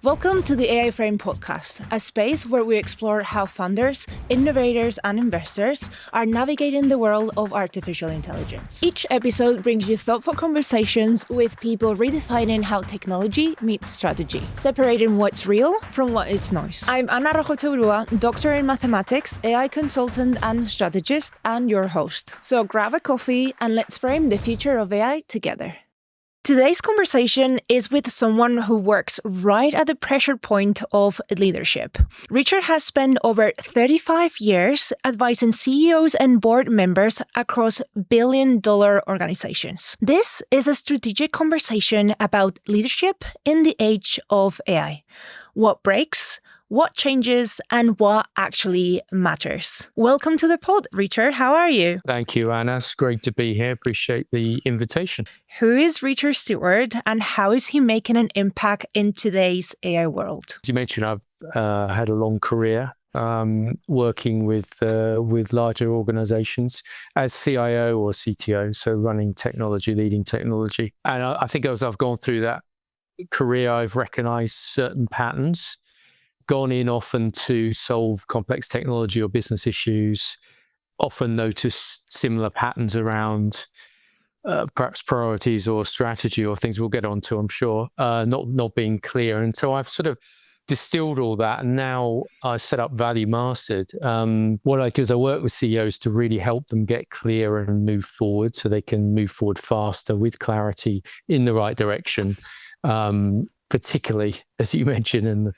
Welcome to the AI Frame podcast, a space where we explore how founders, innovators, and investors are navigating the world of artificial intelligence. Each episode brings you thoughtful conversations with people redefining how technology meets strategy, separating what's real from what is noise. I'm Ana Rojo-Echeburúa, doctor in mathematics, AI consultant and strategist, and your host. So grab a coffee and let's frame the future of AI together. Today's conversation is with someone who works right at the pressure point of leadership. Richard has spent over 35 years advising CEOs and board members across billion-dollar organizations. This is a strategic conversation about leadership in the age of AI. What breaks, what changes, and what actually matters. Welcome to the pod, Richard. How are you? Thank you, Anna. It's great to be here. Appreciate the invitation. Who is Richard Steward and how is he making an impact in today's AI world? As you mentioned, I've had a long career working with larger organizations as CIO or CTO, so running technology, leading technology. And I think as I've gone through that career, I've recognized certain patterns, gone in often to solve complex technology or business issues, often notice similar patterns around perhaps priorities or strategy or things we'll get onto, I'm sure, not being clear. And so I've sort of distilled all that, and now I set up Value Mastered. What I do is I work with CEOs to really help them get clear and move forward so they can move forward faster with clarity in the right direction, particularly, as you mentioned,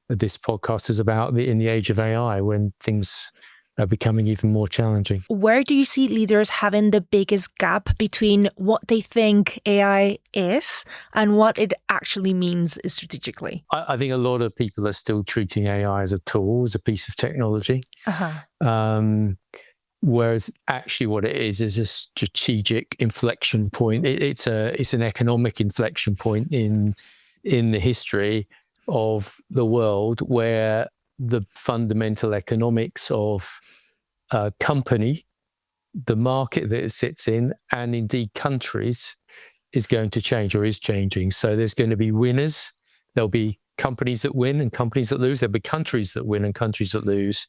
this podcast is about in the age of AI when things are becoming even more challenging. Where do you see leaders having the biggest gap between what they think AI is and what it actually means strategically? I think a lot of people are still treating AI as a tool, as a piece of technology. Whereas actually what it is a strategic inflection point. It's an economic inflection point in the history of the world, where the fundamental economics of a company, the market that it sits in, and indeed countries is going to change or is changing. So there's going to be winners. There'll be companies that win and companies that lose. There'll be countries that win and countries that lose.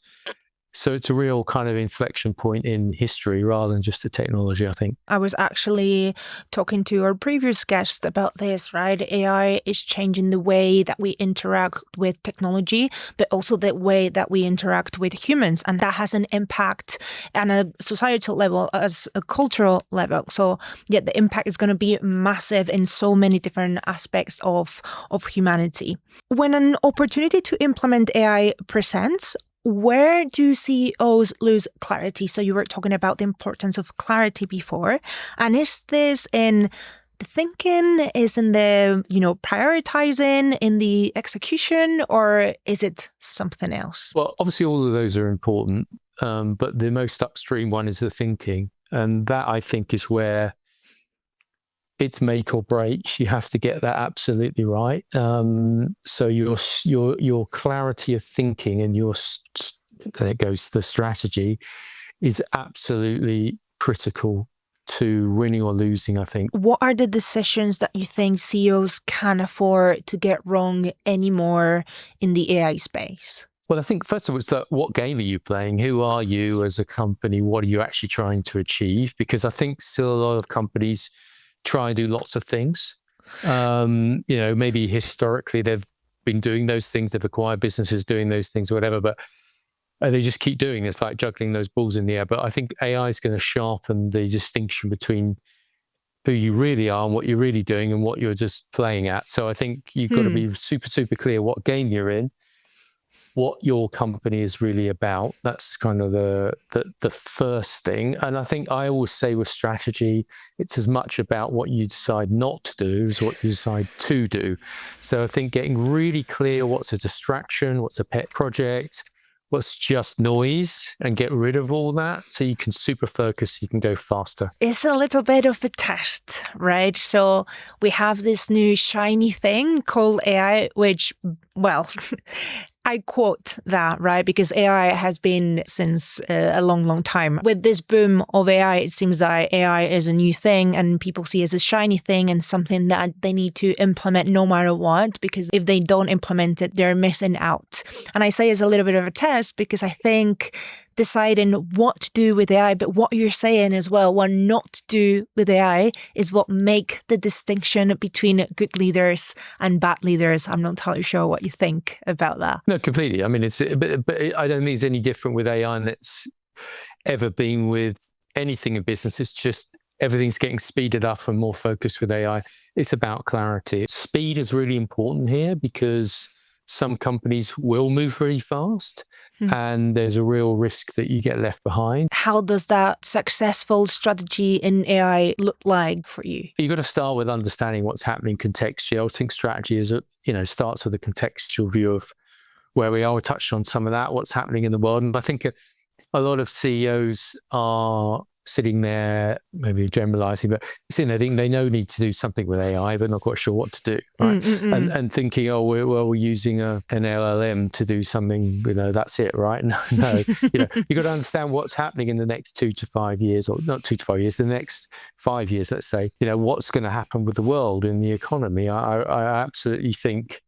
So it's a real kind of inflection point in history rather than just the technology, I think. I was actually talking to our previous guest about this, right? AI is changing the way that we interact with technology, but also the way that we interact with humans. And that has an impact on a societal level, as a cultural level. So yeah, the impact is going to be massive in so many different aspects of humanity. When an opportunity to implement AI presents, where do CEOs lose clarity? So you were talking about the importance of clarity before. And is this in the thinking, is in the, prioritizing, in the execution, or is it something else? Well, obviously all of those are important, but the most upstream one is the thinking. And that, I think, is where it's make or break. You have to get that absolutely right. So your clarity of thinking and there goes the strategy is absolutely critical to winning or losing, I think. What are the decisions that you think CEOs can't afford to get wrong anymore in the AI space? Well, I think first of all, it's that what game are you playing? Who are you as a company? What are you actually trying to achieve? Because I think still a lot of companies try and do lots of things. Maybe historically they've been doing those things, they've acquired businesses doing those things or whatever, but they just keep doing it. It's like juggling those balls in the air. But I think AI is going to sharpen the distinction between who you really are and what you're really doing and what you're just playing at. So I think you've got to be super, super clear what game you're in, what your company is really about. That's kind of the first thing. And I think I always say with strategy, it's as much about what you decide not to do as what you decide to do. So I think getting really clear what's a distraction, what's a pet project, what's just noise, and get rid of all that so you can super focus, you can go faster. It's a little bit of a test, right? So we have this new shiny thing called AI, which, well, I quote that, right? Because AI has been since a long, long time. With this boom of AI, it seems that AI is a new thing and people see it as a shiny thing and something that they need to implement no matter what, because if they don't implement it, they're missing out. And I say it's a little bit of a test because I think deciding what to do with AI, but what you're saying as well, what not to do with AI is what make the distinction between good leaders and bad leaders. I'm not entirely sure what you think about that. No, completely. I mean, but I don't think it's any different with AI than it's ever been with anything in business. It's just everything's getting speeded up and more focused with AI. It's about clarity. Speed is really important here because some companies will move really fast and there's a real risk that you get left behind. How does that successful strategy in AI look like for you? You've got to start with understanding what's happening contextually. I think strategy is, starts with a contextual view of where we are. We touched on some of that, what's happening in the world. And I think a lot of CEOs are sitting there, maybe generalizing, but I think they know need to do something with AI, but not quite sure what to do, right? And thinking, we're using an LLM to do something, that's it, right? No, you've got to understand what's happening in the next 2 to 5 years, or not 2 to 5 years, the next 5 years, let's say, what's going to happen with the world and the economy. I absolutely think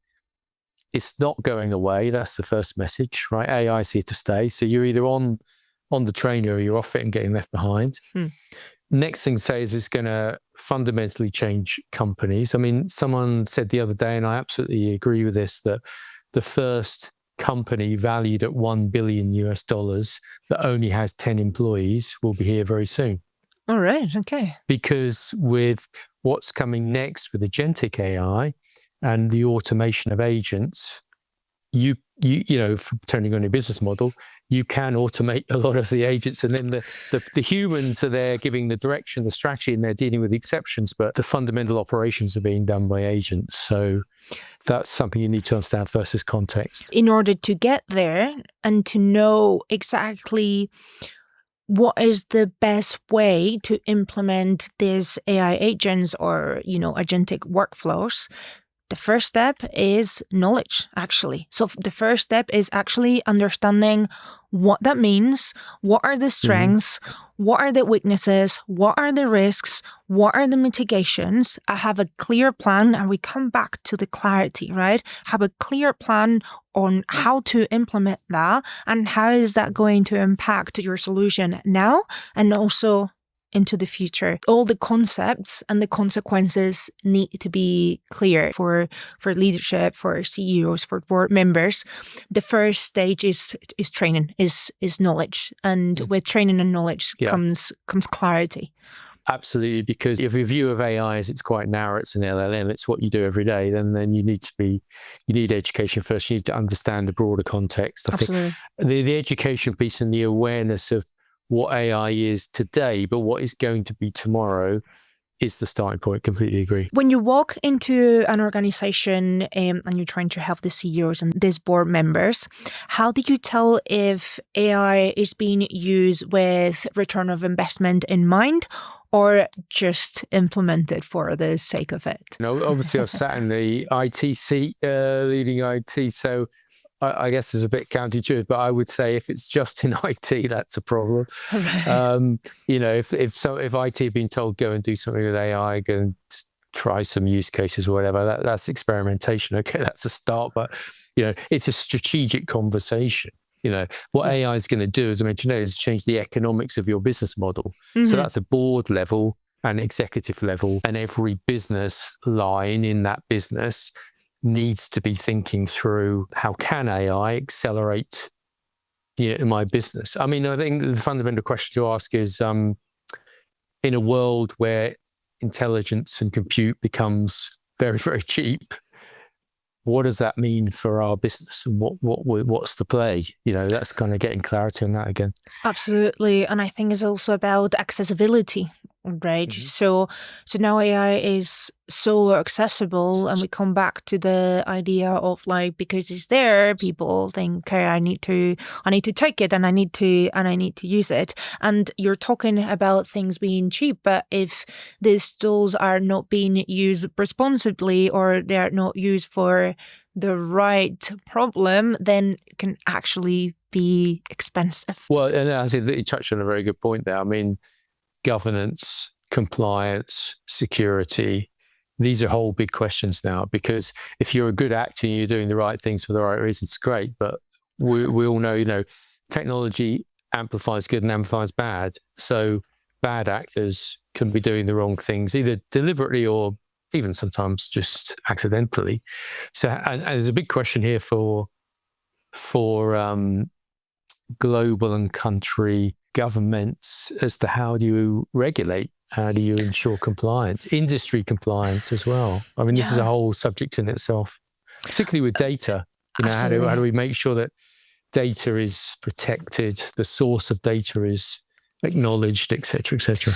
it's not going away. That's the first message, right? AI is here to stay. So you're either on the train or you're off it and getting left behind. Next thing to say is it's going to fundamentally change companies. I mean, someone said the other day, and I absolutely agree with this, that the first company valued at $1 billion that only has 10 employees will be here very soon. All right. Okay. Because with what's coming next with agentic AI and the automation of agents, you turning on your business model, you can automate a lot of the agents, and then the humans are there giving the direction, the strategy, and they're dealing with exceptions, but the fundamental operations are being done by agents. So that's something you need to understand first as context. In order to get there and to know exactly what is the best way to implement these AI agents or, agentic workflows, the first step is knowledge, actually. So the first step is actually understanding what that means, what are the strengths, what are the weaknesses, what are the risks, what are the mitigations. I have a clear plan, and we come back to the clarity, right? Have a clear plan on how to implement that and how is that going to impact your solution now and also into the future. All the concepts and the consequences need to be clear for leadership, for CEOs, for board members. The first stage is training, is knowledge, and with training and knowledge comes clarity. Absolutely, because if your view of AI is it's quite narrow, it's an LLM, it's what you do every day, then you need education first. You need to understand the broader context. I think the education piece and the awareness of what AI is today, but what is going to be tomorrow is the starting point. Completely agree. When you walk into an organization and you're trying to help the CEOs and these board members, how do you tell if AI is being used with return of investment in mind or just implemented for the sake of it? Obviously I've sat in the IT seat, leading IT, so I guess there's a bit counterintuitive, but I would say if it's just in IT, that's a problem. Right. If IT had been told go and do something with AI, go and try some use cases or whatever, that's experimentation. Okay, that's a start, but it's a strategic conversation. What AI is going to do, as I mentioned earlier, is change the economics of your business model. So that's a board level and executive level, and every business line in that business needs to be thinking through how can AI accelerate my business. I mean, I think the fundamental question to ask is, in a world where intelligence and compute becomes very, very cheap, what does that mean for our business, and what's the play? That's kind of getting clarity on that again. Absolutely. And I think it's also about accessibility, right? So now AI is so accessible, and we come back to the idea of because it's there, people think, okay, I need to take it and I need to use it. And you're talking about things being cheap, but if these tools are not being used responsibly or they are not used for the right problem, then it can actually be expensive. Well, and I think that you touched on a very good point there. I mean, governance, compliance, security, these are whole big questions now, because if you're a good actor and you're doing the right things for the right reasons, great. But we all know, technology amplifies good and amplifies bad. So bad actors can be doing the wrong things, either deliberately or even sometimes just accidentally. So, and there's a big question here for global and country governments as to how do you regulate, how do you ensure compliance, industry compliance as well. I mean, this is a whole subject in itself, particularly with data. How do we make sure that data is protected, the source of data is acknowledged, et cetera, et cetera.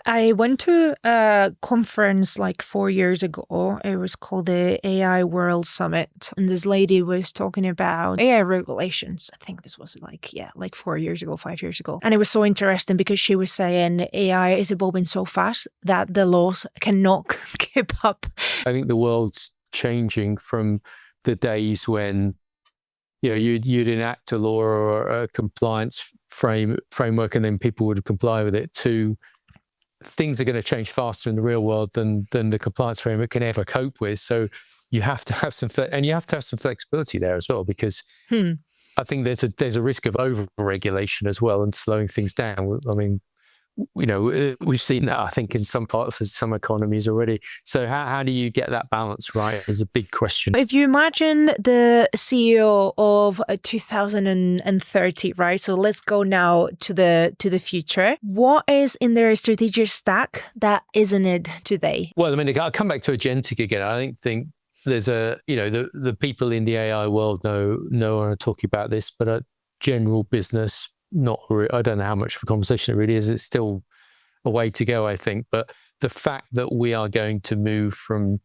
I went to a conference like 4 years ago. It was called the AI World Summit. And this lady was talking about AI regulations. I think this was like 4 years ago, 5 years ago. And it was so interesting because she was saying AI is evolving so fast that the laws cannot keep up. I think the world's changing from the days when you'd enact a law or a compliance framework and then people would comply with it, to things are going to change faster in the real world than the compliance framework can ever cope with. So you have to have some flexibility there as well, because I think there's a risk of over-regulation as well and slowing things down. I mean, we've seen that, I think, in some parts of some economies already. So how do you get that balance right is a big question. If you imagine the CEO of 2030, right? So let's go now to the future. What is in their strategic stack that isn't it today? Well, I mean, I'll come back to agentic again. I don't think there's the people in the AI world know are talking about this, but a general business, I don't know how much of a conversation it really is. It's still a way to go, I think. But the fact that we are going to move from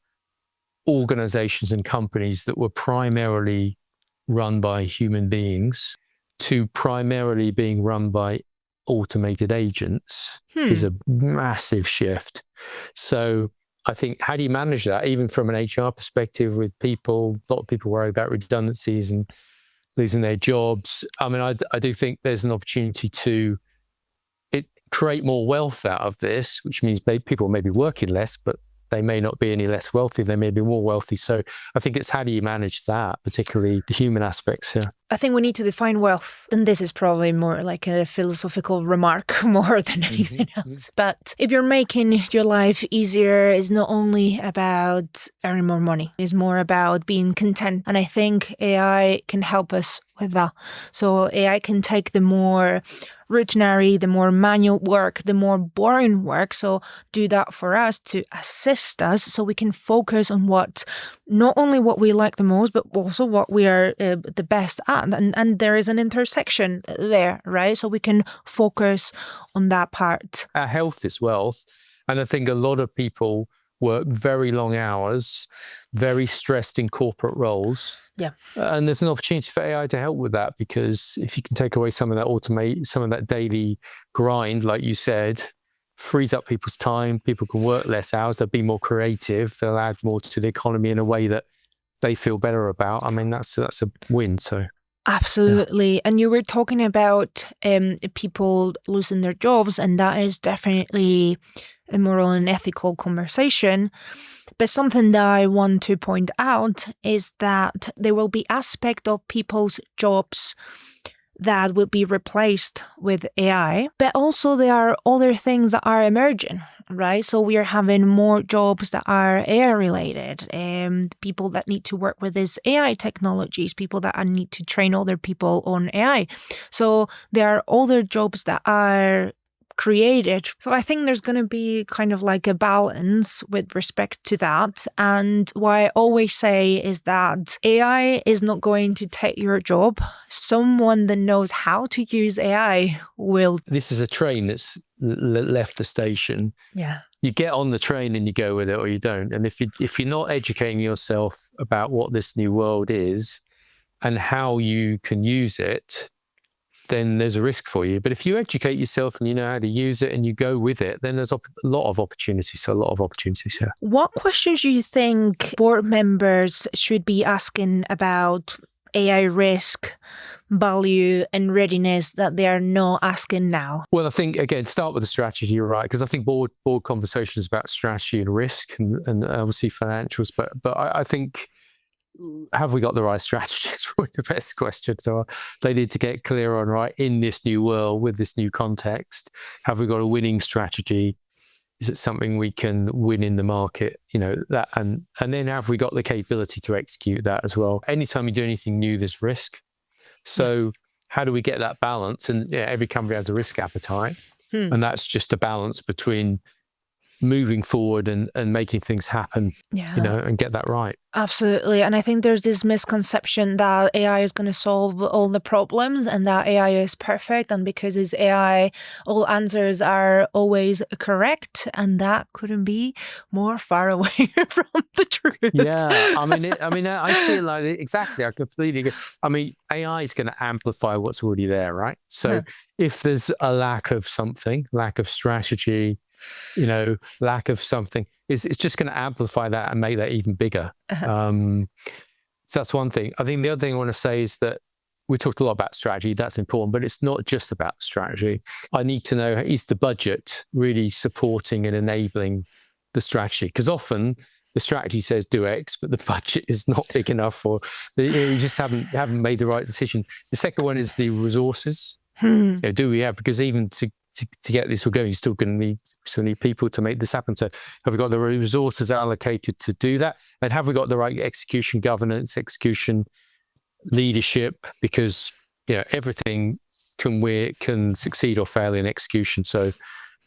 organizations and companies that were primarily run by human beings to primarily being run by automated agents is a massive shift. So I think, how do you manage that, even from an HR perspective with people? A lot of people worry about redundancies and losing their jobs. I mean, I do think there's an opportunity to create more wealth out of this, which means people may be working less, but they may not be any less wealthy. They may be more wealthy. So I think it's how do you manage that, particularly the human aspects here. I think we need to define wealth. And this is probably more like a philosophical remark more than anything else. But if you're making your life easier, it's not only about earning more money. It's more about being content. And I think AI can help us with that. So AI can take the more routinary, the more manual work, the more boring work. So do that for us to assist us so we can focus on not only what we like the most, but also what we are the best at. And there is an intersection there, right? So we can focus on that part. Our health is wealth. And I think a lot of people work very long hours, very stressed in corporate roles. Yeah. And there's an opportunity for AI to help with that, because if you can take away some of that daily grind, like you said, frees up people's time, people can work less hours, they'll be more creative, they'll add more to the economy in a way that they feel better about. I mean, that's a win. So absolutely. Yeah. And you were talking about people losing their jobs, and that is definitely a moral and ethical conversation. But something that I want to point out is that there will be aspect of people's jobs that will be replaced with AI, but also there are other things that are emerging, right? So we are having more jobs that are AI related, people that need to work with these AI technologies, people that need to train other people on AI. So there are other jobs that are created. So I think there's going to be kind of like a balance with respect to that. And what I always say is that AI is not going to take your job. Someone that knows how to use AI will. This is a train that's left the station. Yeah. You get on the train and you go with it, or you don't. And if you're not educating yourself about what this new world is and how you can use it, then there's a risk for you. But if you educate yourself and you know how to use it and you go with it, then there's a lot of opportunities. So a lot of opportunities here. What questions do you think board members should be asking about AI risk, value, and readiness that they are not asking now? Well, I think, again, start with the strategy, you're right, because I think board conversations about strategy and risk and obviously financials, but I think, have we got the right strategy? It's probably the best question. So they need to get clear on, right, in this new world, with this new context, have we got a winning strategy? Is it something we can win in the market? You know, that, and then have we got the capability to execute that as well? Anytime you do anything new, there's risk. So how do we get that balance? And every company has a risk appetite. And that's just a balance between moving forward and making things happen, you know, and get that right. Absolutely. And I think there's this misconception that AI is going to solve all the problems and that AI is perfect. And because it's AI, all answers are always correct. And that couldn't be more far away from the truth. Yeah. I feel like exactly. I completely agree. I mean, AI is going to amplify what's already there, right? So if there's a lack of something, lack of strategy, you know, lack of something, it's just going to amplify that and make that even bigger. So that's one thing. I think the other thing I want to say is that we talked a lot about strategy. That's important, but it's not just about strategy. I need to know, is the budget really supporting and enabling the strategy? Because often the strategy says do X, but the budget is not big enough, or you just haven't made the right decision. The second one is the resources. You know, do we have, because even to get this all going, you're still going to need people to make this happen. So have we got the resources allocated to do that? And have we got the right execution governance, execution leadership? Because, you know, everything can succeed or fail in execution. So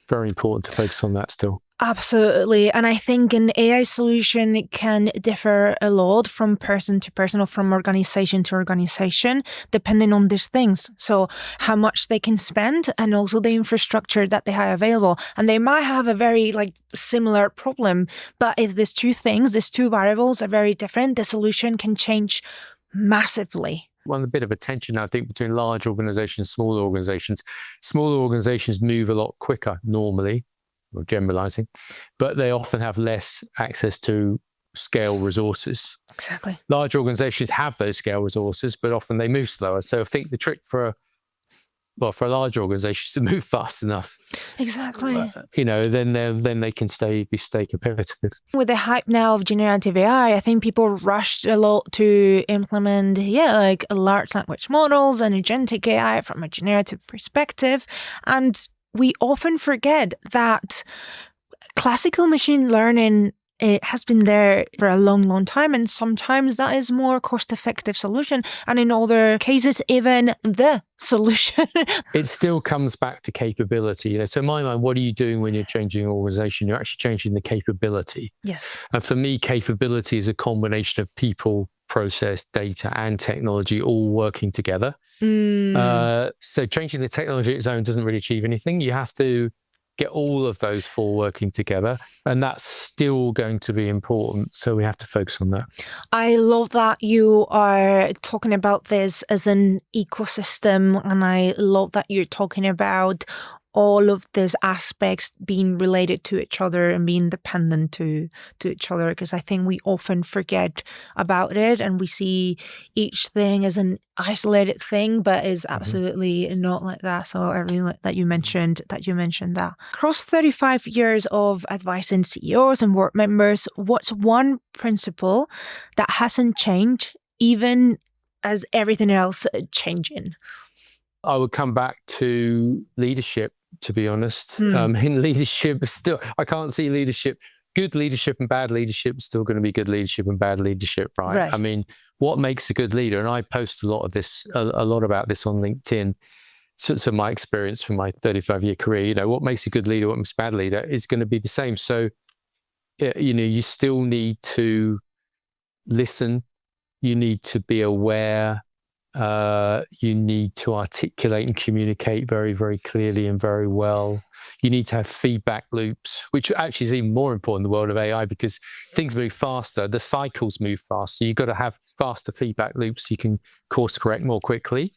very important to focus on that still. Absolutely. And I think an AI solution can differ a lot from person to person or from organization to organization, depending on these things. So how much they can spend and also the infrastructure that they have available. And they might have a very similar problem, but if these two variables are very different, the solution can change massively. One bit of a tension, I think, between large organizations, smaller organizations. Smaller organizations move a lot quicker normally, or generalizing, but they often have less access to scale resources. Exactly. Large organizations have those scale resources, but often they move slower. So I think the trick for a large organization is to move fast enough. Exactly. You know, then they can stay competitive. With the hype now of generative AI, I think people rushed a lot to implement, large language models and agentic AI from a generative perspective. And we often forget that classical machine learning, it has been there for a long, long time. And sometimes that is more cost-effective solution. And in other cases, even the solution. It still comes back to capability. You know, so in my mind, what are you doing when you're changing an organization? You're actually changing the capability. Yes. And for me, capability is a combination of people, process, data, and technology all working together. So changing the technology its own doesn't really achieve anything. You have to get all of those four working together, and that's still going to be important. So we have to focus on that. I love that you are talking about this as an ecosystem, and I love that you're talking about all of these aspects being related to each other and being dependent to each other, because I think we often forget about it and we see each thing as an isolated thing, but is absolutely not like that. So I really like that you mentioned that. Across 35 years of advising CEOs and board members, what's one principle that hasn't changed even as everything else changing? I would come back to leadership, to be honest. In leadership, still, I can't see leadership. Good leadership and bad leadership is still going to be good leadership and bad leadership, right? I mean, what makes a good leader? And I post a lot about this on LinkedIn. So my experience from my 35-year career, you know, what makes a good leader, what makes a bad leader is going to be the same. So, you know, you still need to listen. You need to be aware. You need to articulate and communicate very, very clearly and very well. You need to have feedback loops, which actually is even more important in the world of AI because things move faster, the cycles move faster. You've got to have faster feedback loops so you can course correct more quickly.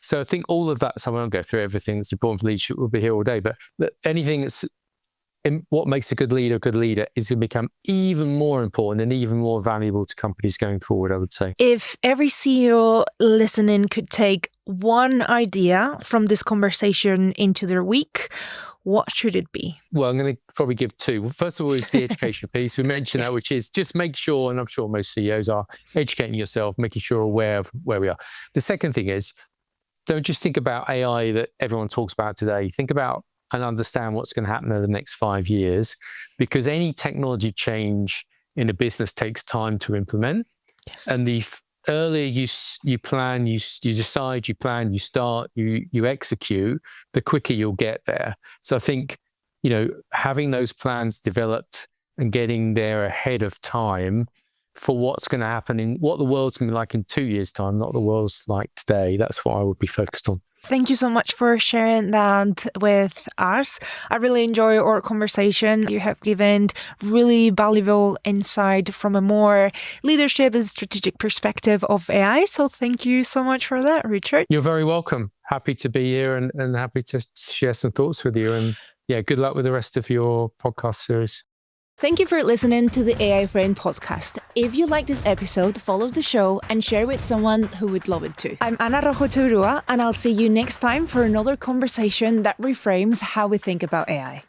So I think all of that, so I won't go through everything that's important for leadership, we'll be here all day, but anything that's what makes a good leader is going to become even more important and even more valuable to companies going forward, I would say. If every CEO listening could take one idea from this conversation into their week, what should it be? Well, I'm going to probably give two. First of all, is the education piece. We mentioned that, which is just make sure, and I'm sure most CEOs are, educating yourself, making sure you're aware of where we are. The second thing is, don't just think about AI that everyone talks about today. Think about and understand what's going to happen over the next 5 years, because any technology change in a business takes time to implement. Yes. And the earlier you plan, you decide, you plan, you start, you execute, the quicker you'll get there. So I think, having those plans developed and getting there ahead of time for what's going to happen in what the world's going to be like in 2 years' time, not the world's like today. That's what I would be focused on. Thank you so much for sharing that with us. I really enjoy our conversation. You have given really valuable insight from a more leadership and strategic perspective of AI. So thank you so much for that, Richard. You're very welcome. Happy to be here and happy to share some thoughts with you. And yeah, good luck with the rest of your podcast series. Thank you for listening to the AI Friend podcast. If you like this episode, follow the show and share with someone who would love it too. I'm Ana Rojo-Echeburúa, and I'll see you next time for another conversation that reframes how we think about AI.